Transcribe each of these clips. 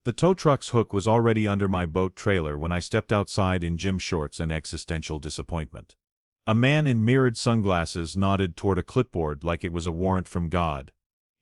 The tow truck's hook was already under my boat trailer when I stepped outside in gym shorts and existential disappointment. A man in mirrored sunglasses nodded toward a clipboard like it was a warrant from God.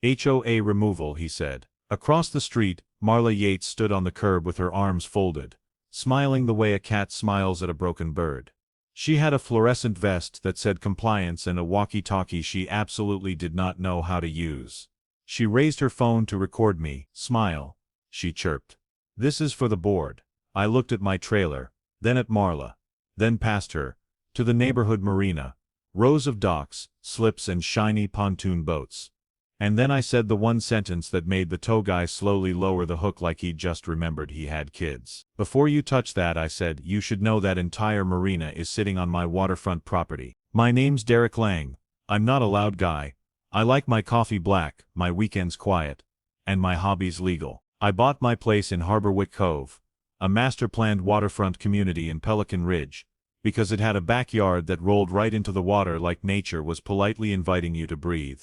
HOA removal, he said. Across the street, Marla Yates stood on the curb with her arms folded, smiling the way a cat smiles at a broken bird. She had a fluorescent vest that said compliance and a walkie-talkie she absolutely did not know how to use. She raised her phone to record me. Smile, she chirped. This is for the board. I looked at my trailer, then at Marla, then past her, to the neighborhood marina, rows of docks, slips and shiny pontoon boats. And then I said the one sentence that made the tow guy slowly lower the hook like he'd just remembered he had kids. Before you touch that, I said, you should know that entire marina is sitting on my waterfront property. My name's Derek Lang. I'm not a loud guy. I like my coffee black, my weekends quiet, and my hobbies legal. I bought my place in Harborwick Cove, a master-planned waterfront community in Pelican Ridge, because it had a backyard that rolled right into the water like nature was politely inviting you to breathe.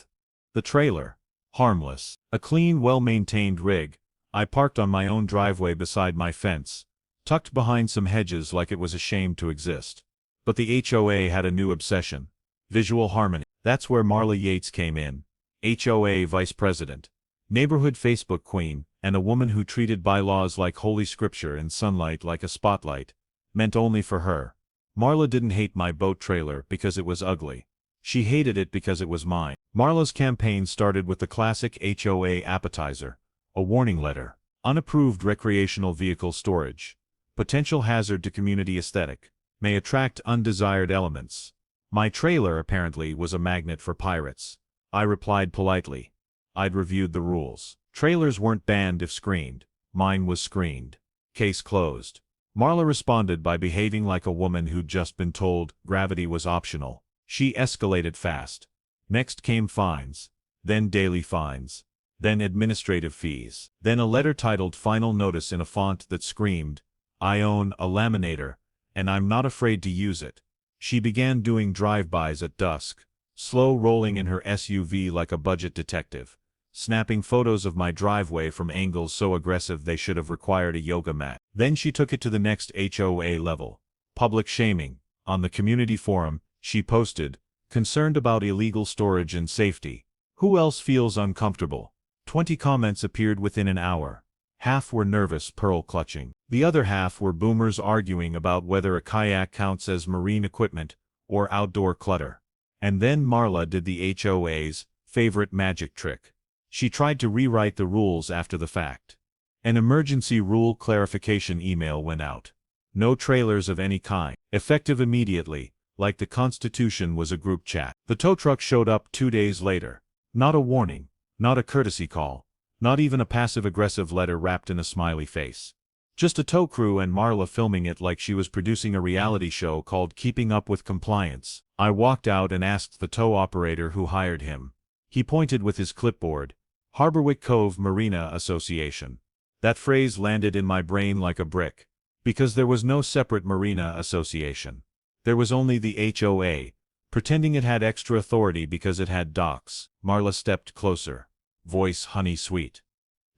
The trailer. Harmless. A clean, well-maintained rig. I parked on my own driveway beside my fence, tucked behind some hedges like it was ashamed to exist. But the HOA had a new obsession. Visual harmony. That's where Marla Yates came in. HOA vice president, neighborhood Facebook queen, and a woman who treated bylaws like holy scripture and sunlight like a spotlight, meant only for her. Marla didn't hate my boat trailer because it was ugly. She hated it because it was mine. Marla's campaign started with the classic HOA appetizer, a warning letter. Unapproved recreational vehicle storage. Potential hazard to community aesthetic. May attract undesired elements. My trailer apparently was a magnet for pirates. I replied politely. I'd reviewed the rules. Trailers weren't banned if screened. Mine was screened. Case closed. Marla responded by behaving like a woman who'd just been told gravity was optional. She escalated fast. Next came fines, then daily fines, then administrative fees, then a letter titled Final Notice in a font that screamed, I own a laminator, and I'm not afraid to use it. She began doing drive-bys at dusk, slow rolling in her SUV like a budget detective, snapping photos of my driveway from angles so aggressive they should have required a yoga mat. Then she took it to the next HOA level. Public shaming. On the community forum, she posted, concerned about illegal storage and safety. Who else feels uncomfortable? 20 comments appeared within an hour. Half were nervous, pearl clutching. The other half were boomers arguing about whether a kayak counts as marine equipment or outdoor clutter. And then Marla did the HOA's favorite magic trick. She tried to rewrite the rules after the fact. An emergency rule clarification email went out. No trailers of any kind. Effective immediately. Like the Constitution was a group chat. The tow truck showed up 2 days later. Not a warning, not a courtesy call, not even a passive-aggressive letter wrapped in a smiley face. Just a tow crew and Marla filming it like she was producing a reality show called Keeping Up with Compliance. I walked out and asked the tow operator who hired him. He pointed with his clipboard. Harborwick Cove Marina Association. That phrase landed in my brain like a brick. Because there was no separate marina association. There was only the HOA, pretending it had extra authority because it had docks. Marla stepped closer. Voice honey sweet.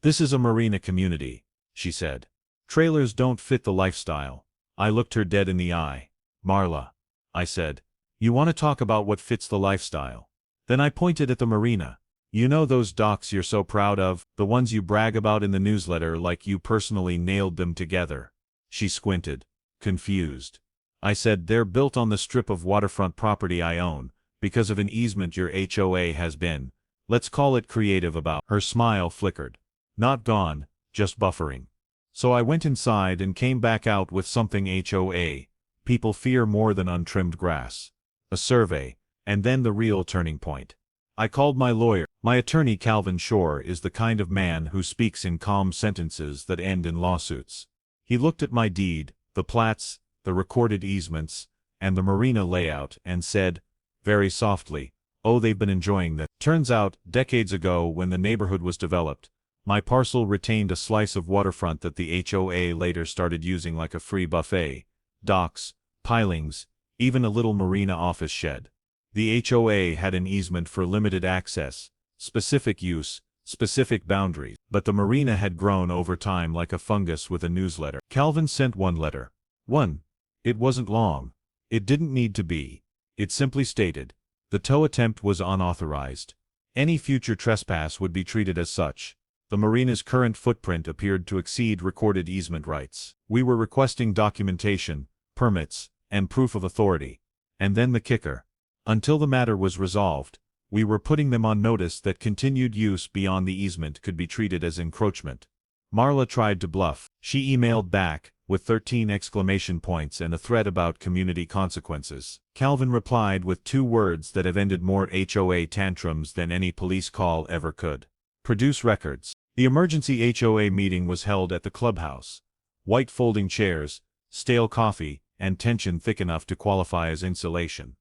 This is a marina community, she said. Trailers don't fit the lifestyle. I looked her dead in the eye. Marla, I said, you want to talk about what fits the lifestyle? Then I pointed at the marina. You know those docks you're so proud of, the ones you brag about in the newsletter like you personally nailed them together. She squinted, confused. I said, they're built on the strip of waterfront property I own, because of an easement your HOA has been, let's call it creative about. Her smile flickered. Not gone, just buffering. So I went inside and came back out with something HOA. People fear more than untrimmed grass. A survey, and then the real turning point. I called my lawyer. My attorney Calvin Shore is the kind of man who speaks in calm sentences that end in lawsuits. He looked at my deed, the plats, the recorded easements, and the marina layout and said, very softly, oh, they've been enjoying that. Turns out, decades ago when the neighborhood was developed, my parcel retained a slice of waterfront that the HOA later started using like a free buffet, docks, pilings, even a little marina office shed. The HOA had an easement for limited access, specific use, specific boundaries. But the marina had grown over time like a fungus with a newsletter. Calvin sent one letter. One. It wasn't long. It didn't need to be. It simply stated, the tow attempt was unauthorized. Any future trespass would be treated as such. The marina's current footprint appeared to exceed recorded easement rights. We were requesting documentation, permits, and proof of authority. And then the kicker. Until the matter was resolved, we were putting them on notice that continued use beyond the easement could be treated as encroachment. Marla tried to bluff. She emailed back, with 13 exclamation points and a threat about community consequences. Calvin replied with 2 words that have ended more HOA tantrums than any police call ever could. Produce records. The emergency HOA meeting was held at the clubhouse. White folding chairs, stale coffee, and tension thick enough to qualify as insulation.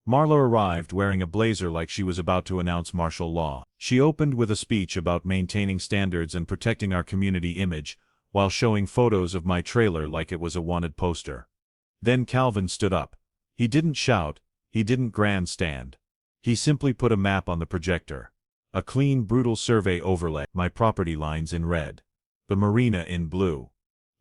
Marla arrived wearing a blazer like she was about to announce martial law. She opened with a speech about maintaining standards and protecting our community image, while showing photos of my trailer like it was a wanted poster. Then Calvin stood up. He didn't shout, he didn't grandstand. He simply put a map on the projector. A clean, brutal survey overlay, my property lines in red. The marina in blue.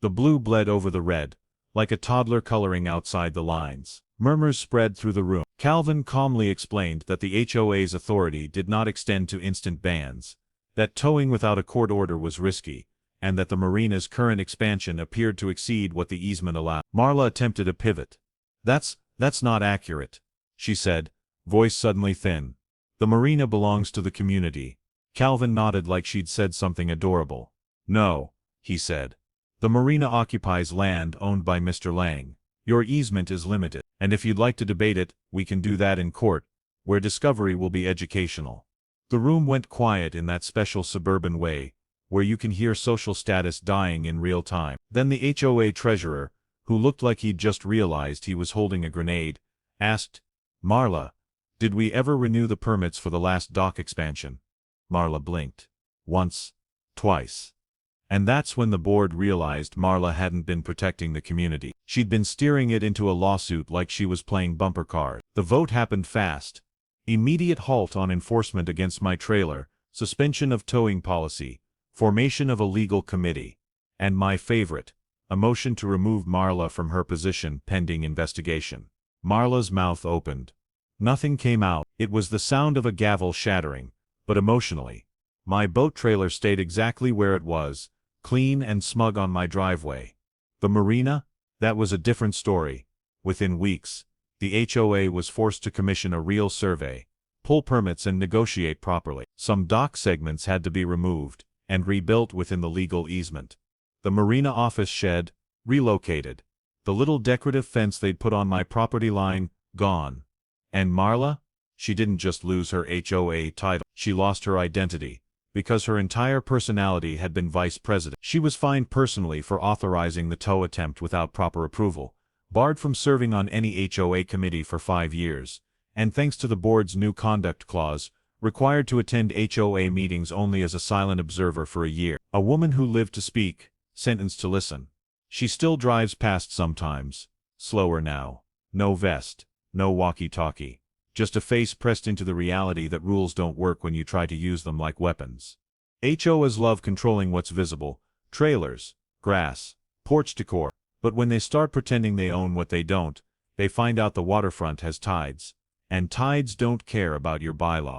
The blue bled over the red, like a toddler coloring outside the lines. Murmurs spread through the room. Calvin calmly explained that the HOA's authority did not extend to instant bans, that towing without a court order was risky, and that the marina's current expansion appeared to exceed what the easement allowed. Marla attempted a pivot. That's not accurate, she said, voice suddenly thin. The marina belongs to the community. Calvin nodded like she'd said something adorable. No, he said. The marina occupies land owned by Mr. Lang. Your easement is limited, and if you'd like to debate it, we can do that in court, where discovery will be educational. The room went quiet in that special suburban way, where you can hear social status dying in real time. Then the HOA treasurer, who looked like he'd just realized he was holding a grenade, asked, Marla, did we ever renew the permits for the last dock expansion? Marla blinked. Once. Twice. And that's when the board realized Marla hadn't been protecting the community. She'd been steering it into a lawsuit like she was playing bumper cars. The vote happened fast. Immediate halt on enforcement against my trailer, suspension of towing policy, formation of a legal committee, and my favorite, a motion to remove Marla from her position pending investigation. Marla's mouth opened. Nothing came out. It was the sound of a gavel shattering, but emotionally. My boat trailer stayed exactly where it was, clean and smug on my driveway. The marina? That was a different story. Within weeks, the HOA was forced to commission a real survey, pull permits and negotiate properly. Some dock segments had to be removed and rebuilt within the legal easement. The marina office shed, relocated. The little decorative fence they'd put on my property line, gone. And Marla? She didn't just lose her HOA title, she lost her identity. Because her entire personality had been vice president. She was fined personally for authorizing the tow attempt without proper approval, barred from serving on any HOA committee for 5 years, and thanks to the board's new conduct clause, required to attend HOA meetings only as a silent observer for a year. A woman who lived to speak, sentenced to listen. She still drives past sometimes. Slower now. No vest. No walkie-talkie. Just a face pressed into the reality that rules don't work when you try to use them like weapons. HOAs love controlling what's visible, trailers, grass, porch decor, but when they start pretending they own what they don't, they find out the waterfront has tides, and tides don't care about your bylaw.